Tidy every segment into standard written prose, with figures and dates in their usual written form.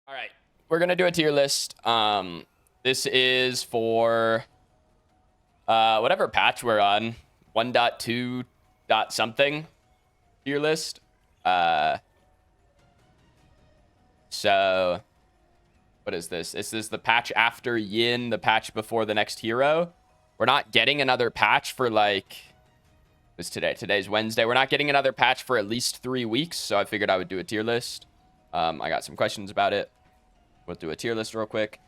All right, we're gonna do a tier list. This is for whatever patch we're on, 1.2 dot something tier list. So what is this? This is the patch after Yin, the patch before the next hero. We're not getting another patch for like what's today? Today's Wednesday. We're not getting another patch for at least 3 weeks, so I figured I would do a tier list. I got some questions about it. We'll do a tier list real quick.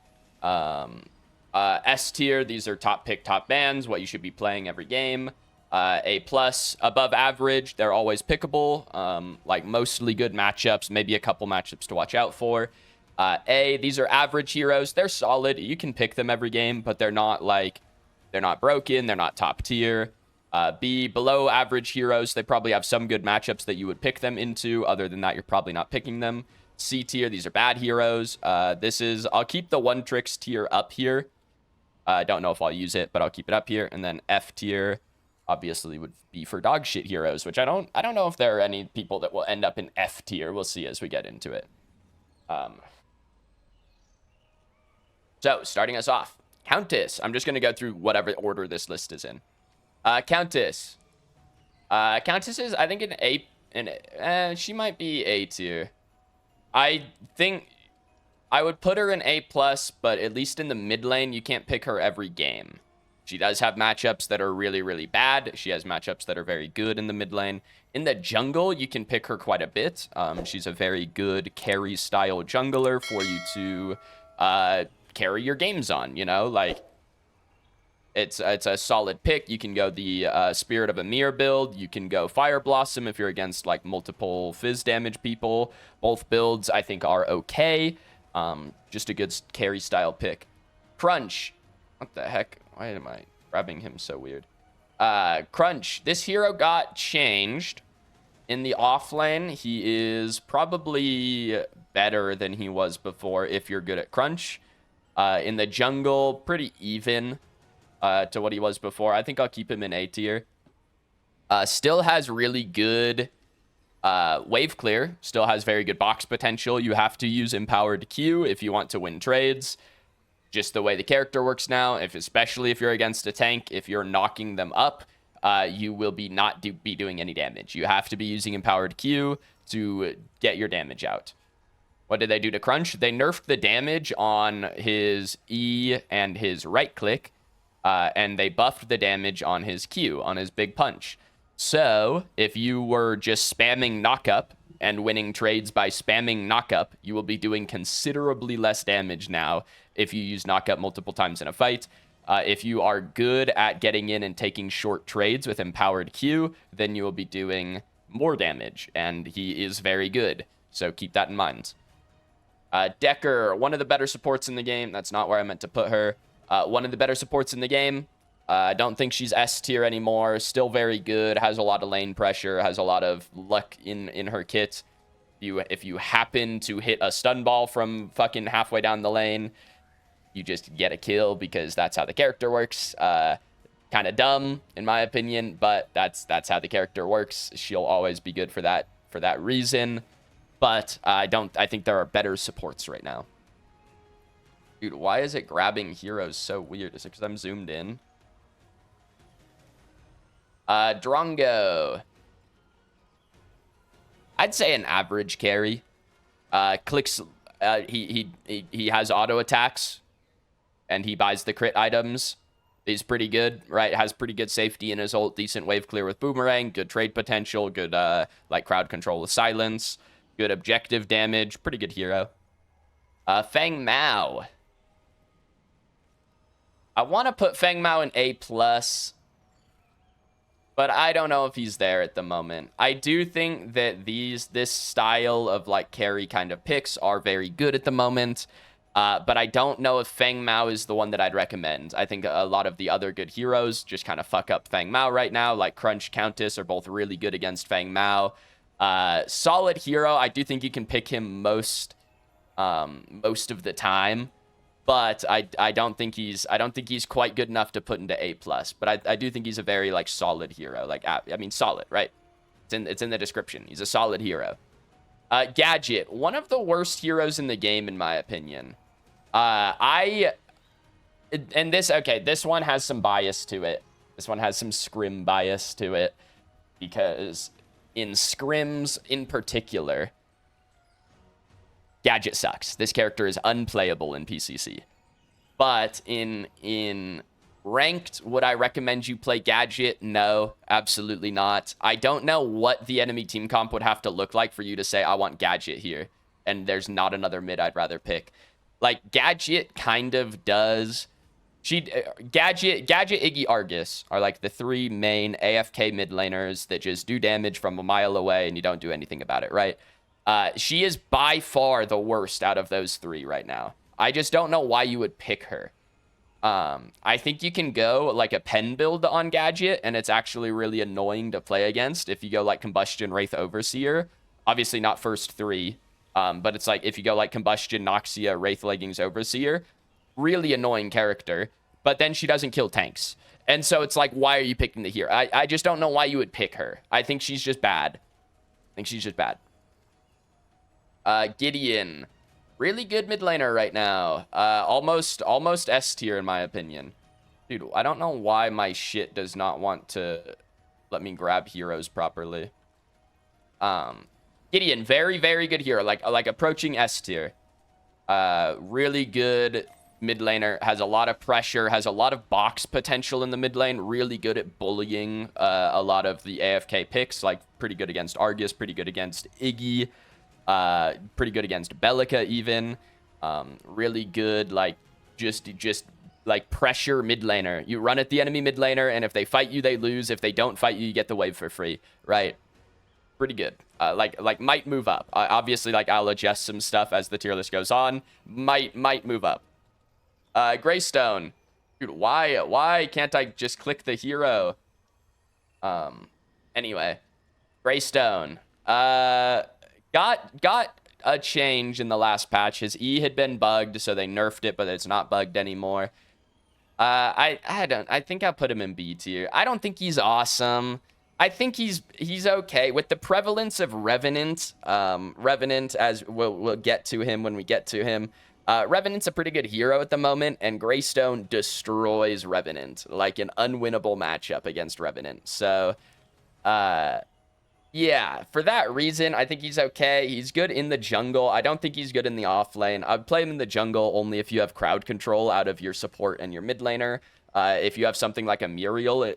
S tier, these are top pick, top bans, what you should be playing every game. A plus, above average, they're always pickable. Like mostly good matchups, maybe a couple matchups to watch out for. A, these are average heroes. They're solid. You can pick them every game, but they're not broken. They're not top tier. B, below average heroes. They probably have some good matchups that you would pick them into. Other than that, you're probably not picking them. C tier, these are bad heroes. I'll keep the one tricks tier up here. I don't know if I'll use it, but I'll keep it up here. And then F tier obviously would be for dog shit heroes, which I don't know if there are any people that will end up in F tier. We'll see as we get into it. So starting us off, Countess. I'm just going to go through whatever order this list is in. Countess. Countess is, I think, an A. She might be A tier. I think I would put her in A+, but at least in the mid lane, you can't pick her every game. She does have matchups that are really, really bad. She has matchups that are very good in the mid lane. In the jungle, you can pick her quite a bit. She's a very good carry-style jungler for you to carry your games on, you know? Like, it's a solid pick. You can go the Spirit of Emir build. You can go Fire Blossom if you're against like multiple fizz damage people. Both builds I think are okay. Just a good carry style pick. Crunch. What the heck? Why am I grabbing him so weird? Crunch. This hero got changed. In the off lane, he is probably better than he was before if you're good at Crunch. In the jungle, pretty even. To what he was before. I think I'll keep him in A tier. Still has really good wave clear. Still has very good box potential. You have to use empowered Q if you want to win trades. Just the way the character works now, especially if you're against a tank, if you're knocking them up, you will be be doing any damage. You have to be using empowered Q to get your damage out. What did they do to Crunch? They nerfed the damage on his E and his right click. And they buffed the damage on his Q, on his big punch. So, if you were just spamming knockup and winning trades by spamming knockup, you will be doing considerably less damage now if you use knockup multiple times in a fight. If you are good at getting in and taking short trades with empowered Q, then you will be doing more damage, and he is very good. So keep that in mind. Decker, one of the better supports in the game. That's not where I meant to put her. One of the better supports in the game. I don't think she's S tier anymore. Still very good. Has a lot of lane pressure. Has a lot of luck in her kit. If you happen to hit a stun ball from fucking halfway down the lane, you just get a kill because that's how the character works. Kind of dumb in my opinion, but that's how the character works. She'll always be good for that reason. But I think there are better supports right now. Dude, why is it grabbing heroes so weird? Is it because I'm zoomed in? Drongo. I'd say an average carry. Clicks. He has auto attacks, and he buys the crit items. He's pretty good, right? Has pretty good safety in his ult. Decent wave clear with boomerang. Good trade potential. Good like crowd control with silence. Good objective damage. Pretty good hero. Feng Mao. I want to put Feng Mao in A+, but I don't know if he's there at the moment. I do think that this style of like carry kind of picks are very good at the moment, but I don't know if Feng Mao is the one that I'd recommend. I think a lot of the other good heroes just kind of fuck up Feng Mao right now, like Crunch, Countess are both really good against Feng Mao. Solid hero. I do think you can pick him most of the time. But I don't think he's quite good enough to put into A+. But I do think he's a very like solid hero. Like I mean solid, right? It's in the description. He's a solid hero. Gadget, one of the worst heroes in the game, in my opinion. This one has some bias to it. This one has some scrim bias to it. Because in scrims in particular, Gadget sucks. This character is unplayable in PCC. But in ranked, would I recommend you play Gadget? No, absolutely not. I don't know what the enemy team comp would have to look like for you to say, I want Gadget here, and there's not another mid I'd rather pick. Like, Gadget kind of does... Gadget, Iggy, Argus are like the three main AFK mid laners that just do damage from a mile away and you don't do anything about it, right? She is by far the worst out of those three right now. I just don't know why you would pick her. I think you can go like a pen build on Gadget, and it's actually really annoying to play against if you go like Combustion, Wraith, Overseer. Obviously not first three, but it's like if you go like Combustion, Noxia, Wraith, Leggings, Overseer, really annoying character, but then she doesn't kill tanks. And so it's like, why are you picking the hero? I just don't know why you would pick her. I think she's just bad. Gideon. Really good mid laner right now. Almost S tier in my opinion. Dude, I don't know why my shit does not want to let me grab heroes properly. Gideon, very, very good hero. Like approaching S tier. Really good mid laner. Has a lot of pressure. Has a lot of box potential in the mid lane. Really good at bullying a lot of the AFK picks. Like pretty good against Argus. Pretty good against Iggy. Pretty good against Bellica even. Really good, like, just like pressure mid laner. You run at the enemy mid laner, and if they fight you, they lose. If they don't fight you, you get the wave for free, right? Pretty good. Like might move up. Obviously, like, I'll adjust some stuff as the tier list goes on. Might move up. Greystone. Dude, why can't I just click the hero? Anyway. Greystone. Got a change in the last patch. His E had been bugged, so they nerfed it, but it's not bugged anymore. I think I'll put him in B tier. I don't think he's awesome. I think he's okay with the prevalence of Revenant. Revenant, as we'll get to him when we get to him. Revenant's a pretty good hero at the moment, and Greystone destroys Revenant, like an unwinnable matchup against Revenant. So, yeah, for that reason, I think he's okay. He's good in the jungle. I don't think he's good in the off lane. I'd play him in the jungle only if you have crowd control out of your support and your mid laner. If you have something like a Muriel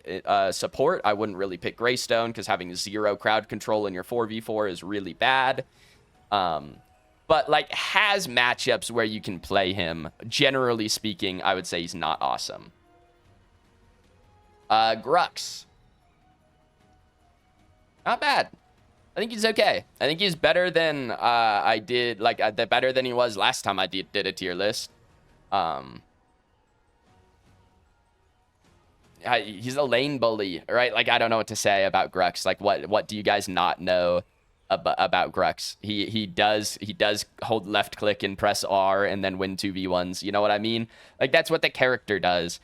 support, I wouldn't really pick Greystone because having 0 crowd control in your 4v4 is really bad. But, like, has matchups where you can play him. Generally speaking, I would say he's not awesome. Grux. Not bad. I think he's okay. I think he's better than better than he was last time I did a tier list. He's a lane bully, right? Like, I don't know what to say about Grux. Like, what do you guys not know about Grux? He does hold left click and press R and then win 2v1s. You know what I mean? Like, that's what the character does.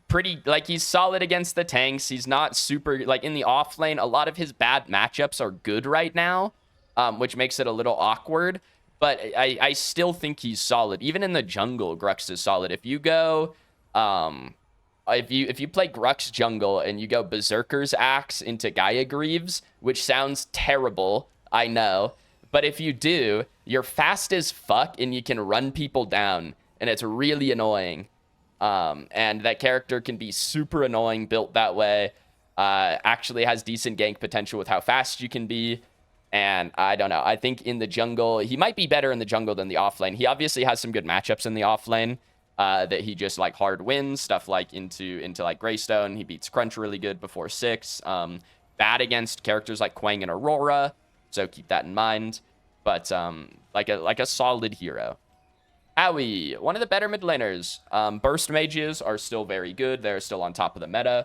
Pretty, like, he's solid against the tanks. He's not super, like, in the off lane, a lot of his bad matchups are good right now, which makes it a little awkward, but I still think he's solid. Even in the jungle, Grux is solid. If you go, if you play Grux jungle and you go Berserker's Axe into Gaia Greaves, which sounds terrible, I know, but if you do, you're fast as fuck and you can run people down, and it's really annoying. And that character can be super annoying built that way. Actually has decent gank potential with how fast you can be. And I don't know. I think in the jungle, he might be better in the jungle than the off lane. He obviously has some good matchups in the off lane that he just like hard wins. Stuff like into like Greystone. He beats Crunch really good before 6. Bad against characters like Quang and Aurora. So keep that in mind. But like a solid hero. Howie, one of the better mid laners. Burst mages are still very good. They're still on top of the meta.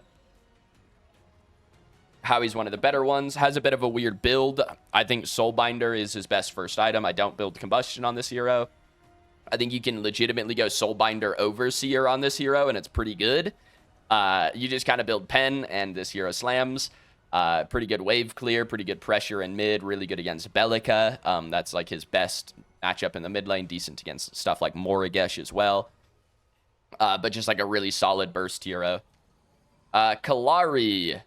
Howie's one of the better ones. Has a bit of a weird build. I think Soulbinder is his best first item. I don't build Combustion on this hero. I think you can legitimately go Soulbinder Overseer on this hero, and it's pretty good. You just kind of build Pen, and this hero slams. Pretty good wave clear, pretty good pressure in mid, really good against Bellica. That's like his best matchup in the mid lane, decent against stuff like Morigesh as well. But just like a really solid burst hero. Kallari.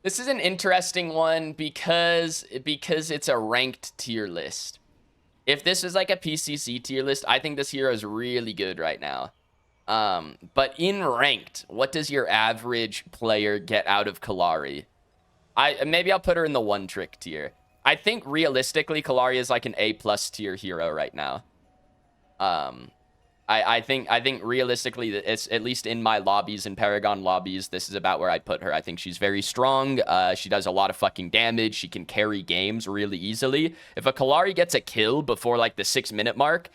This is an interesting one because it's a ranked tier list. If this is like a PCC tier list, I think this hero is really good right now. But in ranked, what does your average player get out of Kallari? Maybe I'll put her in the one trick tier. I think realistically, Kallari is like an A+ tier hero right now. I think realistically, it's at least in my lobbies, in Paragon lobbies, this is about where I put her. I think she's very strong. She does a lot of fucking damage. She can carry games really easily. If a Kallari gets a kill before like the 6-minute mark,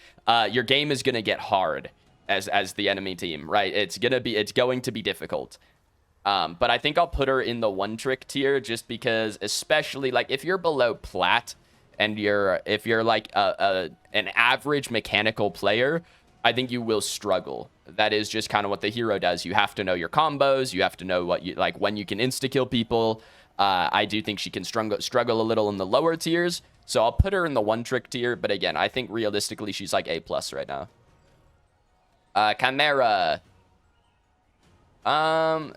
your game is gonna get hard as the enemy team, right? It's going to be difficult. But I think I'll put her in the one trick tier just because, especially like if you're below plat and if you're like an average mechanical player, I think you will struggle. That is just kind of what the hero does. You have to know your combos. You have to know what you like when you can insta kill people. I do think she can struggle a little in the lower tiers, so I'll put her in the one trick tier. But again, I think realistically she's like A+ right now. Chimera.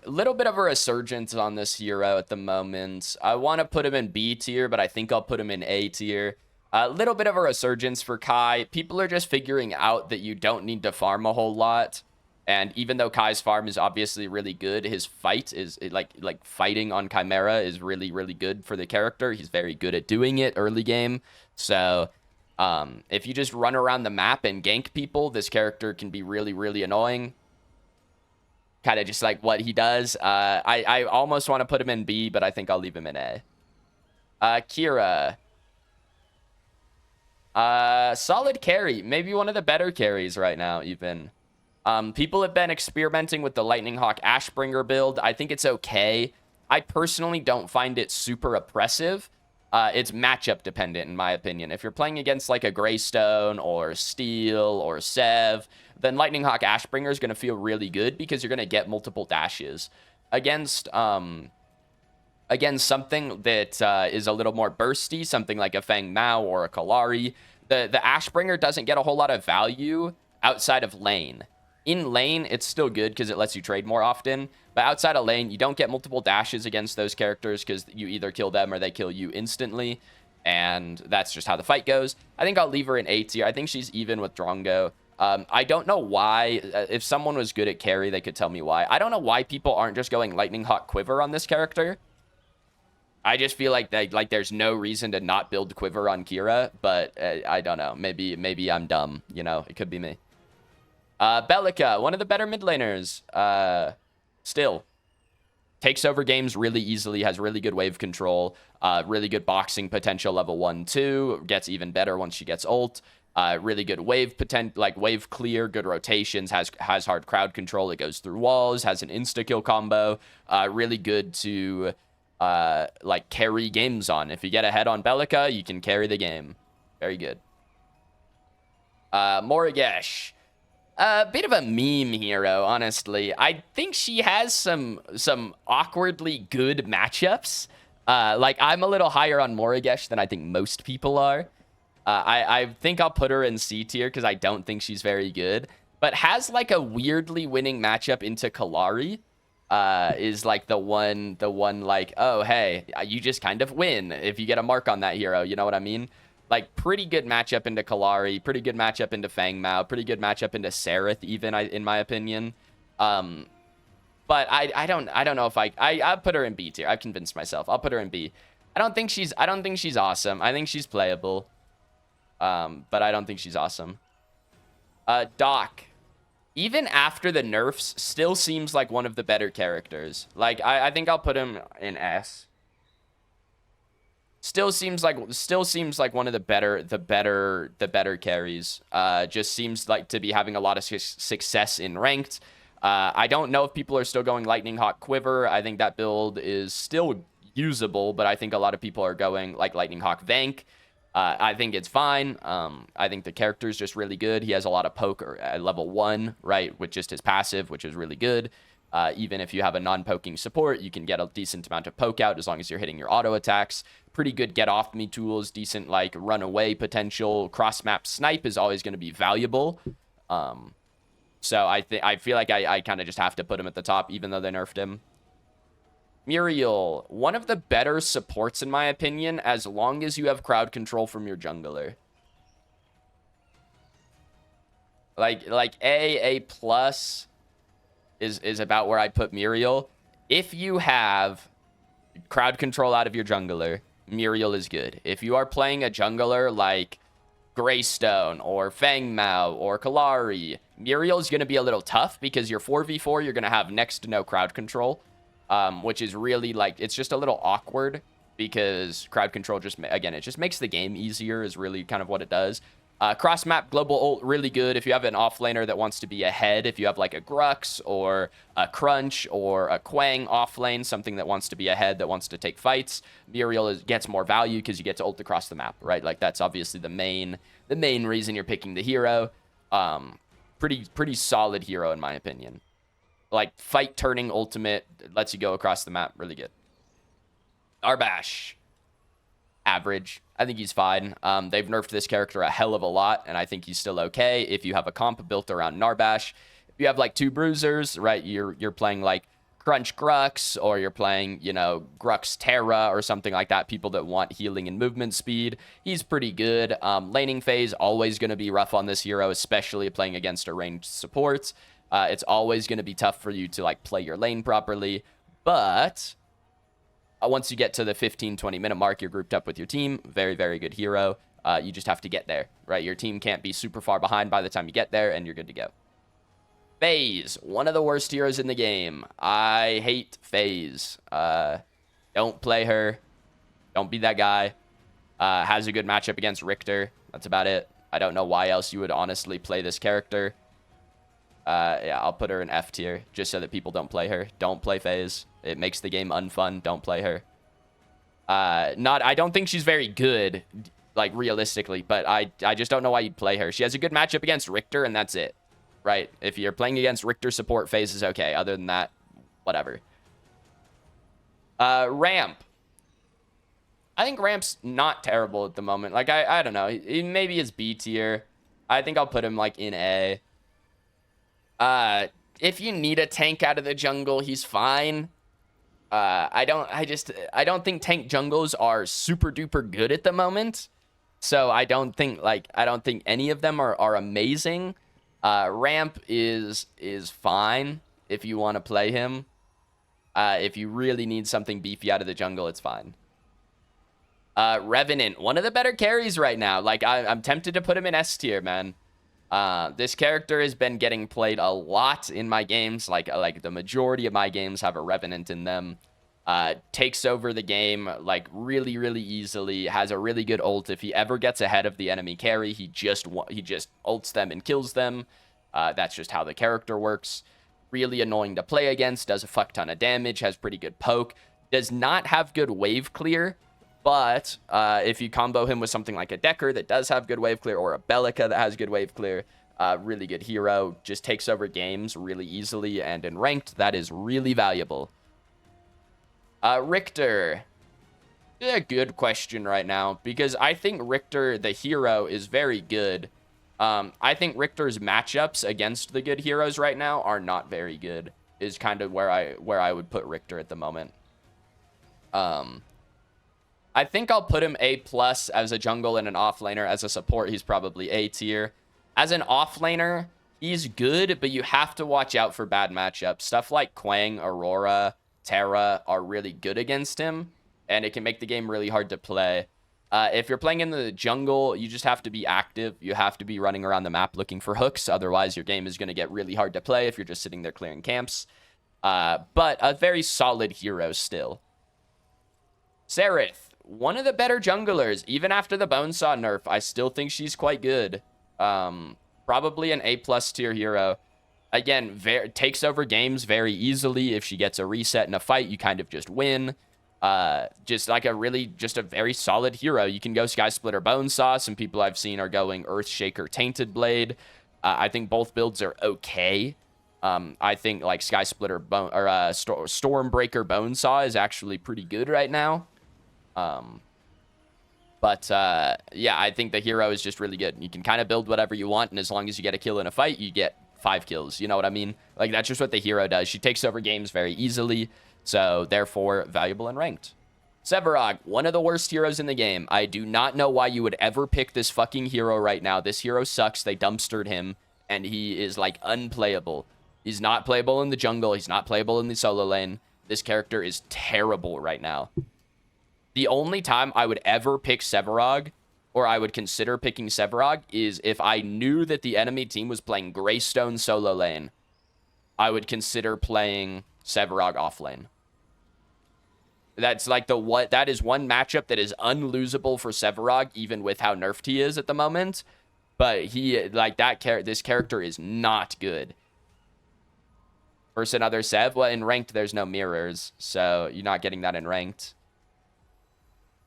Little bit of a resurgence on this hero at the moment. I want to put him in B tier, but I think I'll put him in A tier. A little bit of a resurgence for Kai. People are just figuring out that you don't need to farm a whole lot. And even though Kai's farm is obviously really good, his fight is like fighting on Chimera is really, really good for the character. He's very good at doing it early game. So if you just run around the map and gank people, this character can be really, really annoying. Kind of just like what he does. I almost want to put him in B, but I think I'll leave him in A. Kira. Solid carry. Maybe one of the better carries right now, even. People have been experimenting with the Lightning Hawk Ashbringer build. I think it's okay. I personally don't find it super oppressive. It's matchup dependent, in my opinion. If you're playing against like a Greystone or Steel or Sev, then Lightning Hawk Ashbringer is going to feel really good because you're going to get multiple dashes. Against something that is a little more bursty, something like a Fang Mao or a Kallari, the Ashbringer doesn't get a whole lot of value outside of lane. In lane, it's still good because it lets you trade more often. But outside of lane, you don't get multiple dashes against those characters because you either kill them or they kill you instantly. And that's just how the fight goes. I think I'll leave her in A tier. I think she's even with Drongo. I don't know why. If someone was good at carry, they could tell me why. I don't know why people aren't just going Lightning Hawk Quiver on this character. I just feel like there's no reason to not build Quiver on Kira, but I don't know. Maybe I'm dumb. You know, it could be me. Bellica, one of the better mid laners. Still takes over games really easily, has really good wave control, really good boxing potential level 1, 2, gets even better once she gets ult. Really good wave wave clear, good rotations, has hard crowd control. It goes through walls, has an insta kill combo. Really good to like carry games on. If you get ahead on Bellica, you can carry the game. Very good. Morigesh. A bit of a meme hero, honestly. I think she has some awkwardly good matchups. Like, I'm a little higher on Morigesh than I think most people are. I think I'll put her in C tier because I don't think she's very good. But has, like, a weirdly winning matchup into Kallari. Is, like, the one, like, oh, hey, you just kind of win if you get a mark on that hero. You know what I mean? Like, pretty good matchup into Kallari, pretty good matchup into Fang Mao, pretty good matchup into Sereth, even, in my opinion. But I don't know if I'll put her in B tier. I've convinced myself. I'll put her in B. I don't think she's awesome. I think she's playable. But I don't think she's awesome. Doc. Even after the nerfs, still seems like one of the better characters. Like, I think I'll put him in S. Still seems like one of the better carries. Just seems like to be having a lot of success in ranked. I don't know if people are still going Lightning Hawk Quiver. I think that build is still usable, but I think a lot of people are going like Lightning Hawk Vank. I think it's fine. I think the character is just really good. He has a lot of poke at level 1, right, with just his passive, which is really good. Even if you have a non-poking support, you can get a decent amount of poke out as long as you're hitting your auto attacks. Pretty good get off me tools, decent like run away potential. Cross map snipe is always going to be valuable. So I feel like I kind of just have to put him at the top, even though they nerfed him. Muriel, one of the better supports in my opinion, as long as you have crowd control from your jungler. Like A plus is about where I'd put Muriel. If you have crowd control out of your jungler, Muriel is good. If you are playing a jungler like Greystone or Fang Mao or Kalari, Muriel is going to be a little tough because your 4v4, you're going to have next to no crowd control, which is really like, it's just a little awkward because crowd control just, again, it just makes the game easier is really kind of what it does. Cross map global ult, really good if you have an offlaner that wants to be ahead. If you have like a Grux or a Crunch or a Quang offlane, something that wants to be ahead, that wants to take fights, Muriel gets more value because you get to ult across the map, right? Like that's obviously the main reason you're picking the hero. Pretty solid hero in my opinion. Like fight turning ultimate, lets you go across the map, really good. Arbash, average. I think he's fine. They've nerfed this character a hell of a lot, and I think he's still okay if you have a comp built around Narbash. If you have like two bruisers, right, you're playing like Crunch Grux, or you're playing, you know, Grux Terra or something like that, people that want healing and movement speed, he's pretty good. Laning phase, always going to be rough on this hero, especially playing against a ranged support. It's always going to be tough for you to like play your lane properly, but once you get to the 15-20 minute mark, you're grouped up with your team. Very, very good hero. You just have to get there, right? Your team can't be super far behind by the time you get there, and you're good to go. FaZe, one of the worst heroes in the game. I hate FaZe. Don't play her. Don't be that guy. Has a good matchup against Richter. That's about it. I don't know why else you would honestly play this character. Yeah, I'll put her in F tier, just so that people don't play her. Don't play FaZe. It makes the game unfun. Don't play her. I don't think she's very good, like, realistically, but I just don't know why you'd play her. She has a good matchup against Richter, and that's it, right? If you're playing against Richter support, FaZe is okay. Other than that, whatever. Ramp. I think Ramp's not terrible at the moment. Like, I don't know. He maybe is B tier. I think I'll put him, like, in A. If you need a tank out of the jungle, he's fine. I don't think tank jungles are super duper good at the moment. So I don't think any of them are amazing. Ramp is fine if you want to play him. If you really need something beefy out of the jungle, it's fine. Revenant, one of the better carries right now. Like I'm tempted to put him in S tier, man. This character has been getting played a lot in my games. Like the majority of my games have a Revenant in them. Takes over the game like really, really easily. Has a really good ult. If he ever gets ahead of the enemy carry, he just ults them and kills them. That's just how the character works. Really annoying to play against. Does a fuck ton of damage. Has pretty good poke. Does not have good wave clear. But if you combo him with something like a Decker that does have good wave clear, or a Bellica that has good wave clear, really good hero. Just takes over games really easily, and in ranked, that is really valuable. Richter. A good question right now, because I think Richter, the hero, is very good. I think Richter's matchups against the good heroes right now are not very good, is kind of where I would put Richter at the moment. I think I'll put him A+ as a jungle and an offlaner. As a support, he's probably A tier. As an offlaner, he's good, but you have to watch out for bad matchups. Stuff like Quang, Aurora, Terra are really good against him, and it can make the game really hard to play. If you're playing in the jungle, you just have to be active. You have to be running around the map looking for hooks. Otherwise, your game is going to get really hard to play if you're just sitting there clearing camps. But a very solid hero still. Seraph. One of the better junglers, even after the Bonesaw nerf. I still think she's quite good. Probably an A+ tier hero. Again, takes over games very easily. If she gets a reset in a fight, you kind of just win. Just a very solid hero. You can go Sky Splitter Bonesaw. Some people I've seen are going Earthshaker Tainted Blade. I think both builds are okay. I think like Sky Splitter Bone or Stormbreaker Bonesaw is actually pretty good right now. But yeah, I think the hero is just really good. You can kind of build whatever you want, and as long as you get a kill in a fight, you get 5 kills. You know what I mean? Like, that's just what the hero does. She takes over games very easily, so therefore valuable and ranked. Sevarog, one of the worst heroes in the game. I do not know why you would ever pick this fucking hero right now. This hero sucks. They dumpstered him, and he is, like, unplayable. He's not playable in the jungle. He's not playable in the solo lane. This character is terrible right now. The only time I would ever pick Sevarog, or I would consider picking Sevarog, is if I knew that the enemy team was playing Greystone solo lane. I would consider playing Sevarog off lane. That's like that is one matchup that is unlosable for Sevarog, even with how nerfed he is at the moment. But this character is not good. Versus another Sev, well, in ranked there's no mirrors, so you're not getting that in ranked.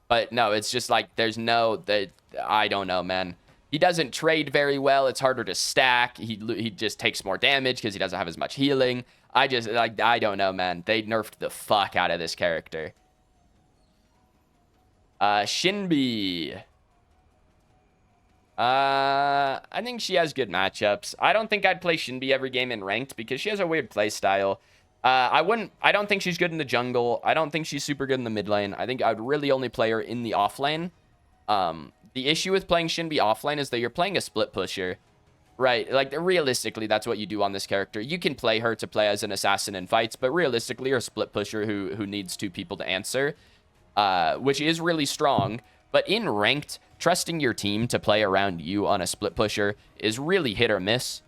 But no, it's just like I don't know, man. He doesn't trade very well. It's harder to stack. He just takes more damage because he doesn't have as much healing. I don't know, man. They nerfed the fuck out of this character. Shinbi. I think she has good matchups. I don't think I'd play Shinbi every game in ranked because she has a weird play style. I don't think she's good in the jungle. I don't think she's super good in the mid lane. I think I would really only play her in the off lane. The issue with playing Shinbi offlane is that you're playing a split pusher, right? Like, realistically, that's what you do on this character. You can play her to play as an assassin in fights, but realistically, you're a split pusher who needs 2 people to answer, which is really strong. But in ranked, trusting your team to play around you on a split pusher is really hit or miss.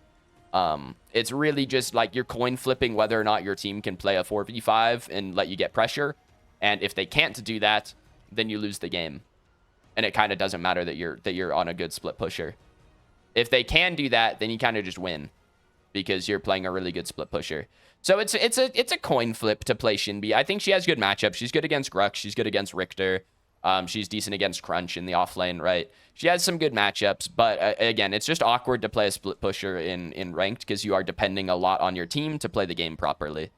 It's really just like you're coin flipping whether or not your team can play a 4v5 and let you get pressure. And if they can't do that, then you lose the game. And it kind of doesn't matter that you're on a good split pusher. If they can do that, then you kind of just win because you're playing a really good split pusher. So it's a coin flip to play Shinbi. I think she has good matchups. She's good against Grux. She's good against Richter. She's decent against Crunch in the offlane, right? She has some good matchups, but again, it's just awkward to play a split pusher in ranked because you are depending a lot on your team to play the game properly.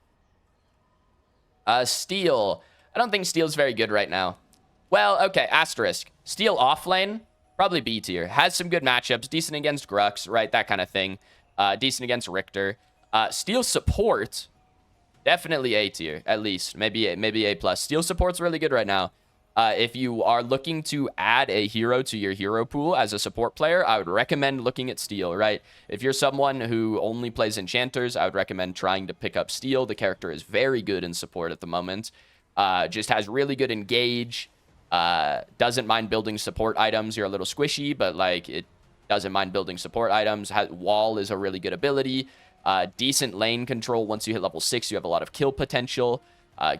Steel. I don't think Steel's very good right now. Well, okay, asterisk. Steel offlane, probably B tier. Has some good matchups, decent against Grux, right? That kind of thing. Decent against Richter. Steel support, definitely A tier, at least. Maybe A+. Steel support's really good right now. If you are looking to add a hero to your hero pool as a support player, I would recommend looking at Steel, right? If you're someone who only plays enchanters, I would recommend trying to pick up Steel. The character is very good in support at the moment. Just has really good engage. Doesn't mind building support items. You're a little squishy, but like it doesn't mind building support items. Wall is a really good ability. Decent lane control. Once you hit level 6, you have a lot of kill potential.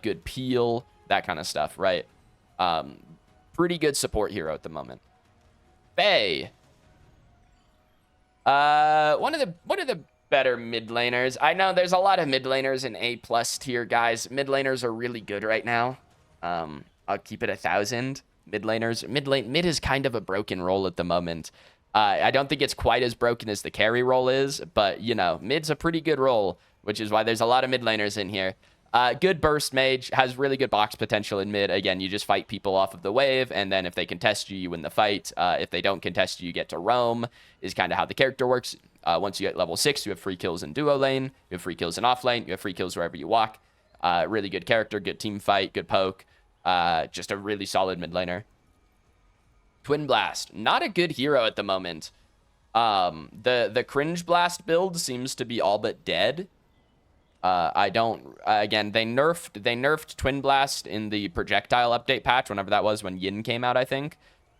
Good peel, that kind of stuff, right? Pretty good support hero at the moment. Faye. One of the better mid laners. I know there's a lot of mid laners in A+ tier, guys. Mid laners are really good right now. I'll keep it 1,000. Mid laners. Mid is kind of a broken role at the moment. I don't think it's quite as broken as the carry role is, but, you know, mid's a pretty good role, which is why there's a lot of mid laners in here. Good burst mage, has really good box potential in mid. Again, you just fight people off of the wave, and then if they contest you, you win the fight. If they don't contest you, you get to roam, is kind of how the character works. Once you get level 6, you have free kills in duo lane, you have free kills in off lane, you have free kills wherever you walk. Really good character, good team fight, good poke. Just a really solid mid laner. Twin Blast, not a good hero at the moment. The Cringe Blast build seems to be all but dead. Again, they nerfed Twin Blast in the projectile update patch, whenever that was, when Yin came out, I think.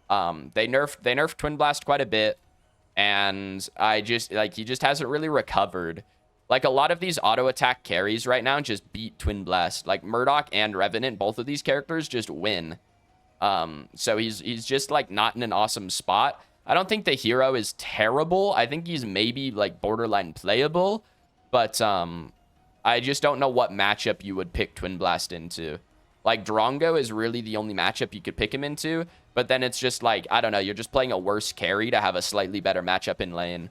They nerfed Twin Blast quite a bit, and he just hasn't really recovered. Like, a lot of these auto attack carries right now just beat Twin Blast. Like, Murdoch and Revenant, both of these characters just win. So he's just, like, not in an awesome spot. I don't think the hero is terrible. I think he's maybe, like, borderline playable, but, I just don't know what matchup you would pick Twin Blast into. Like, Drongo is really the only matchup you could pick him into, but then it's just like, I don't know, you're just playing a worse carry to have a slightly better matchup in lane.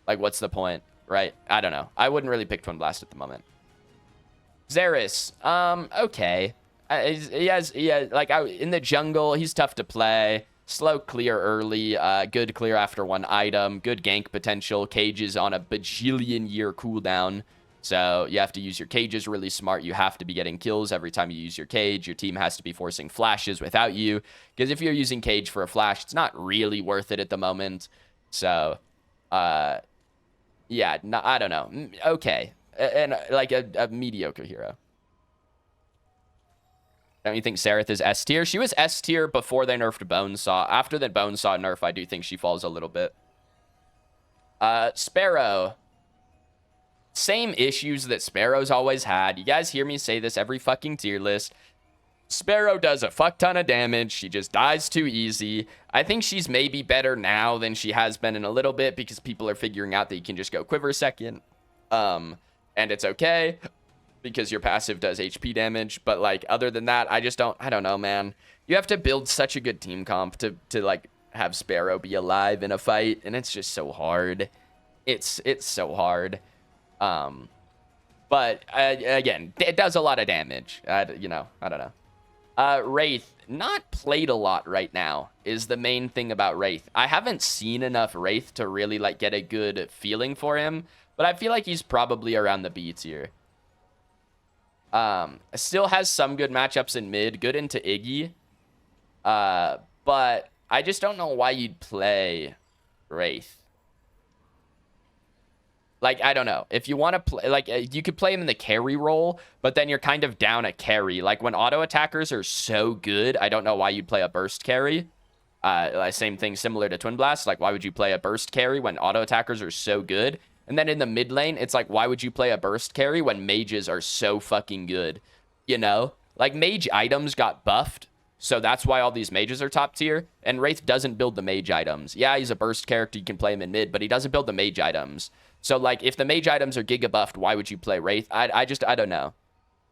Like, what's the point? right? I don't know. I wouldn't really pick Twin Blast at the moment. Xeris, okay. Like in the jungle, he's tough to play. Slow clear early, good clear after one item, good gank potential. Cages on a bajillion year cooldown. So you have to use your cages really smart. You have to be getting kills every time you use your cage. Your team has to be forcing flashes without you. Because if you're using cage for a flash, it's not really worth it at the moment. So, yeah, no, I don't know. Okay. And like a mediocre hero. Don't you think Sereth is S tier? She was S tier before they nerfed Bonesaw. After the Bonesaw nerf, I do think she falls a little bit. Sparrow. Same issues that Sparrow's always had. You guys hear me say this every fucking tier list. Sparrow does a fuck ton of damage. She just dies too easy. I think she's maybe better now than she has been in a little bit because people are figuring out that you can just go Quiver Second. And it's okay because your passive does HP damage. But, like, other than that, I don't know, man. You have to build such a good team comp to like, have Sparrow be alive in a fight. And it's just so hard. It's so hard. But again, it does a lot of damage. I don't know. Wraith, not played a lot right now is the main thing about Wraith. I haven't seen enough Wraith to really like get a good feeling for him, but I feel like he's probably around the B tier. Still has some good matchups in mid, good into Iggy. But I just don't know why you'd play Wraith. Like, I don't know. If you want to play, like, you could play him in the carry role, but then you're kind of down at carry. Like, when auto attackers are so good, I don't know why you'd play a burst carry. Same thing similar to Twin Blast. Like, why would you play a burst carry when auto attackers are so good? And then in the mid lane, it's like, why would you play a burst carry when mages are so fucking good? You know? Like, mage items got buffed, so that's why all these mages are top tier. And Wraith doesn't build the mage items. Yeah, he's a burst character. You can play him in mid, but he doesn't build the mage items. So, like, if the mage items are giga buffed, why would you play Wraith? I don't know.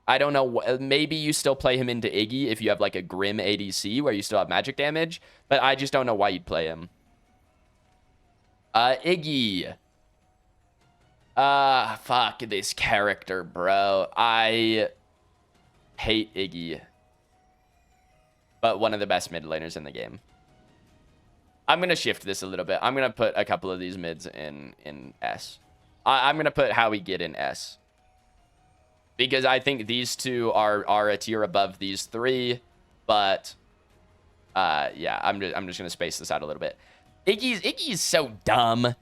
I don't know. Maybe you still play him into Iggy if you have, like, a Grim ADC where you still have magic damage. But I just don't know why you'd play him. Iggy. Fuck this character, bro. I hate Iggy. But one of the best mid laners in the game. I'm going to shift this a little bit. I'm going to put a couple of these mids in S. I'm going to put Howie Gid in S. Because I think these two are a tier above these three. But, yeah, I'm just going to space this out a little bit. Iggy's so dumb.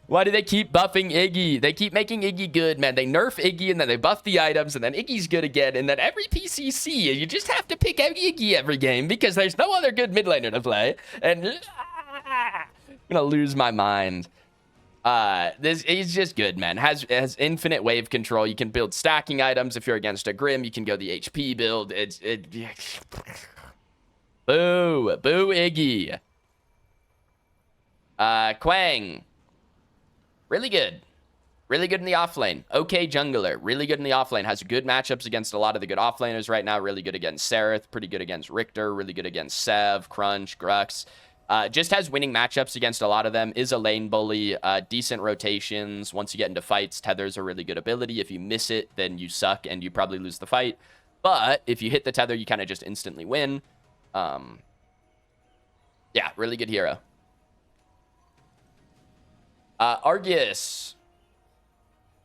Why do they keep buffing Iggy? They keep making Iggy good, man. They nerf Iggy, and then they buff the items, and then Iggy's good again, and then every PCC, you just have to pick out Iggy every game because there's no other good mid laner to play. And I'm gonna lose my mind. He's just good, man. Has infinite wave control. You can build stacking items if you're against a Grim. You can go the HP build. Boo Iggy. Quang. Really good. Really good in the offlane. Okay jungler. Really good in the offlane. Has good matchups against a lot of the good offlaners right now. Really good against Sereth. Pretty good against Richter. Really good against Sev, Crunch, Grux. Just has winning matchups against a lot of them. Is a lane bully. Decent rotations. Once you get into fights, Tether's a really good ability. If you miss it, then you suck and you probably lose the fight. But if you hit the Tether, you kind of just instantly win. Yeah, really good hero. Argus,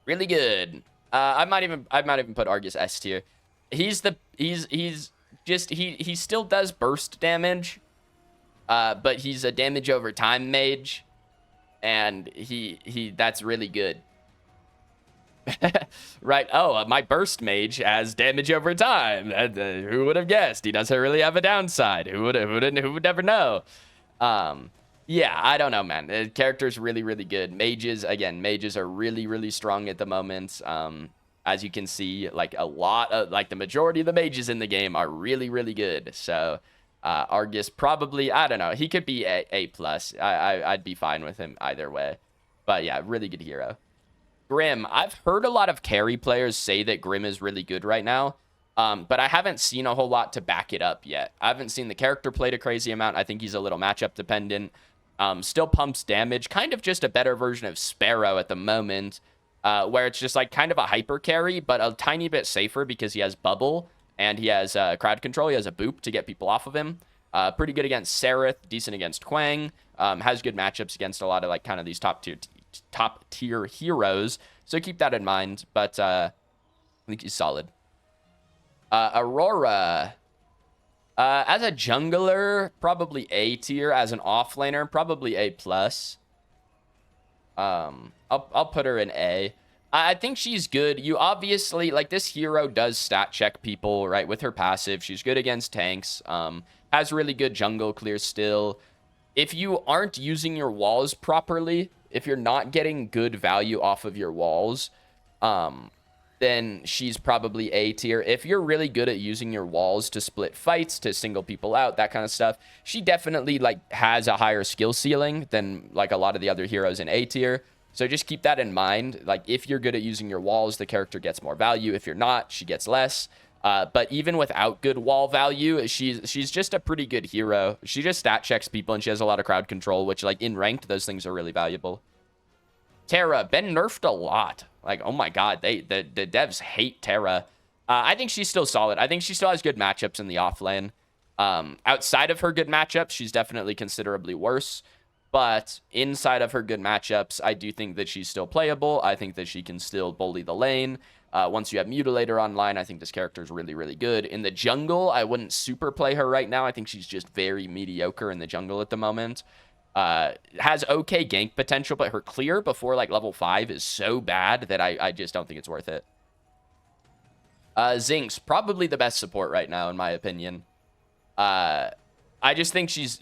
really good. I might even put Argus S tier. He still does burst damage, but he's a damage over time mage, and that's really good. Right? Oh, my burst mage has damage over time. Who would have guessed? He doesn't really have a downside. Who would never know? Yeah, I don't know, man. The character's really, really good. Mages are really, really strong at the moment. As you can see, like the majority of the mages in the game are really, really good. So, Argus probably, I don't know. He could be A+. I'd be fine with him either way. But yeah, really good hero. Grim. I've heard a lot of carry players say that Grim is really good right now. But I haven't seen a whole lot to back it up yet. I haven't seen the character played a crazy amount. I think he's a little matchup dependent. Still pumps damage, kind of just a better version of Sparrow at the moment, where it's just like kind of a hyper carry, but a tiny bit safer because he has bubble and he has crowd control. He has a boop to get people off of him. Pretty good against Sereth, decent against Quang. Has good matchups against a lot of like kind of these top tier heroes. So keep that in mind. But I think he's solid. Aurora. As a jungler, probably A tier. As an offlaner, probably A plus. I'll put her in A. I think she's good. You obviously, like, this hero does stat check people, right, with her passive. She's good against tanks. Has really good jungle clear still. If you aren't using your walls properly, if you're not getting good value off of your walls, then she's probably A tier. If you're really good at using your walls to split fights, to single people out, that kind of stuff, she definitely, like, has a higher skill ceiling than, like, a lot of the other heroes in A tier. So just keep that in mind. Like, if you're good at using your walls, the character gets more value. If you're not, she gets less. But even without good wall value, she's just a pretty good hero. She just stat checks people, and she has a lot of crowd control, which, like, in ranked, those things are really valuable. Terra, been nerfed a lot. Like, oh my god, the devs hate Terra. I think she's still solid. I think she still has good matchups in the offlane. Outside of her good matchups, she's definitely considerably worse. But inside of her good matchups, I do think that she's still playable. I think that she can still bully the lane. Once you have Mutilator online, I think this character is really, really good. In the jungle, I wouldn't super play her right now. I think she's just very mediocre in the jungle at the moment. Has okay gank potential, but her clear before like level 5 is so bad that I just don't think it's worth it. Zinx, probably the best support right now, in my opinion. I just think she's...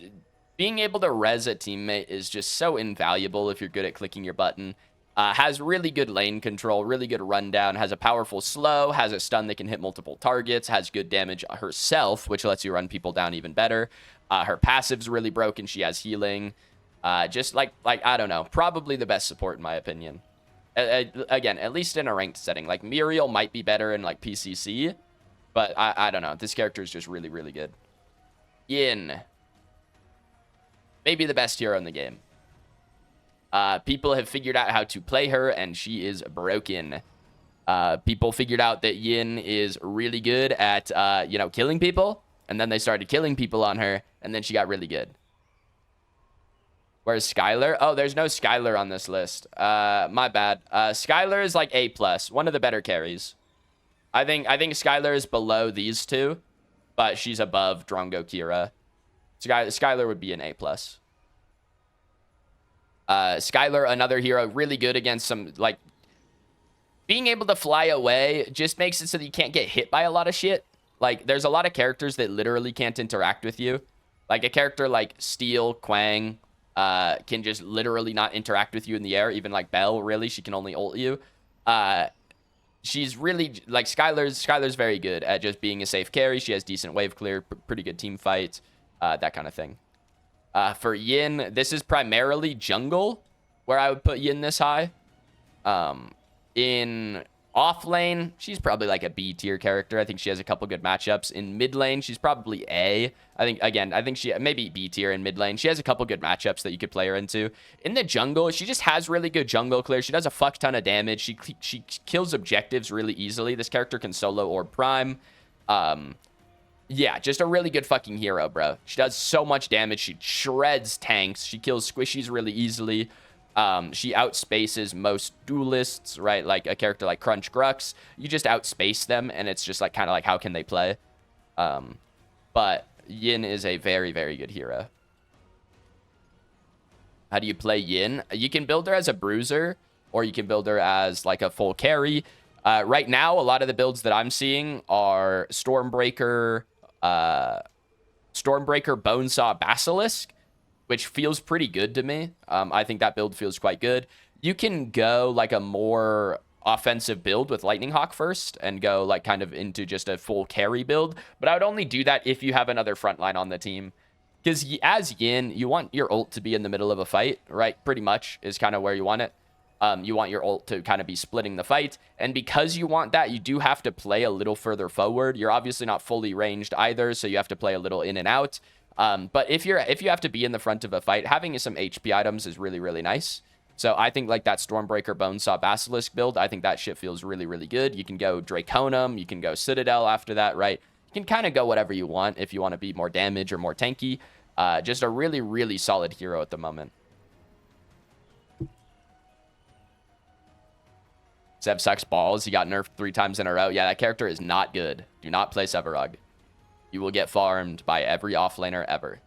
Being able to res a teammate is just so invaluable if you're good at clicking your button. Has really good lane control, really good rundown, has a powerful slow, has a stun that can hit multiple targets, has good damage herself, which lets you run people down even better. Her passive's really broken, she has healing. Just like I don't know, probably the best support in my opinion. Again, at least in a ranked setting. Like, Muriel might be better in like PCC, but I don't know. This character is just really, really good. Yin. Maybe the best hero in the game. People have figured out how to play her, and she is broken. People figured out that Yin is really good at, you know, killing people, and then they started killing people on her, and then she got really good. Where's Skylar? Oh, there's no Skylar on this list. My bad. Skylar is like A+, one of the better carries. I think Skylar is below these two, but she's above Drongo Kira. Skylar would be an A+. Skylar, another hero, really good against some, like, being able to fly away just makes it so that you can't get hit by a lot of shit. Like, there's a lot of characters that literally can't interact with you. Like, a character like Steel, Quang, can just literally not interact with you in the air. Even like Belle, really, she can only ult you. She's really, like, Skylar's very good at just being a safe carry. She has decent wave clear, pretty good team fight, that kind of thing. For Yin, this is primarily jungle, where I would put Yin this high. In off lane, she's probably like a B tier character. I think she has a couple good matchups. In mid lane, she's probably A. I think she maybe B tier in mid lane. She has a couple good matchups that you could play her into. In the jungle, she just has really good jungle clear. She does a fuck ton of damage. She kills objectives really easily. This character can solo or prime. Yeah, just a really good fucking hero, bro. She does so much damage. She shreds tanks. She kills squishies really easily. She outspaces most duelists, right? Like a character like Crunch Grux. You just outspace them, and it's just like kind of like, how can they play? But Yin is a very, very good hero. How do you play Yin? You can build her as a bruiser, or you can build her as like a full carry. Right now, a lot of the builds that I'm seeing are Stormbreaker, Bonesaw, Basilisk, which feels pretty good to me. I think that build feels quite good. You can go like a more offensive build with Lightning Hawk first and go like kind of into just a full carry build. But I would only do that if you have another frontline on the team. Because as Yin, you want your ult to be in the middle of a fight, right? Pretty much is kind of where you want it. You want your ult to kind of be splitting the fight. And because you want that, you do have to play a little further forward. You're obviously not fully ranged either, so you have to play a little in and out. But if you have to be in the front of a fight, having some HP items is really, really nice. So I think like that Stormbreaker Bonesaw Basilisk build, I think that shit feels really, really good. You can go Draconum, you can go Citadel after that, right? You can kind of go whatever you want if you want to be more damage or more tanky. Just a really, really solid hero at the moment. Zev sucks balls. He got nerfed 3 times in a row. Yeah, that character is not good. Do not play Sevarog. You will get farmed by every offlaner ever.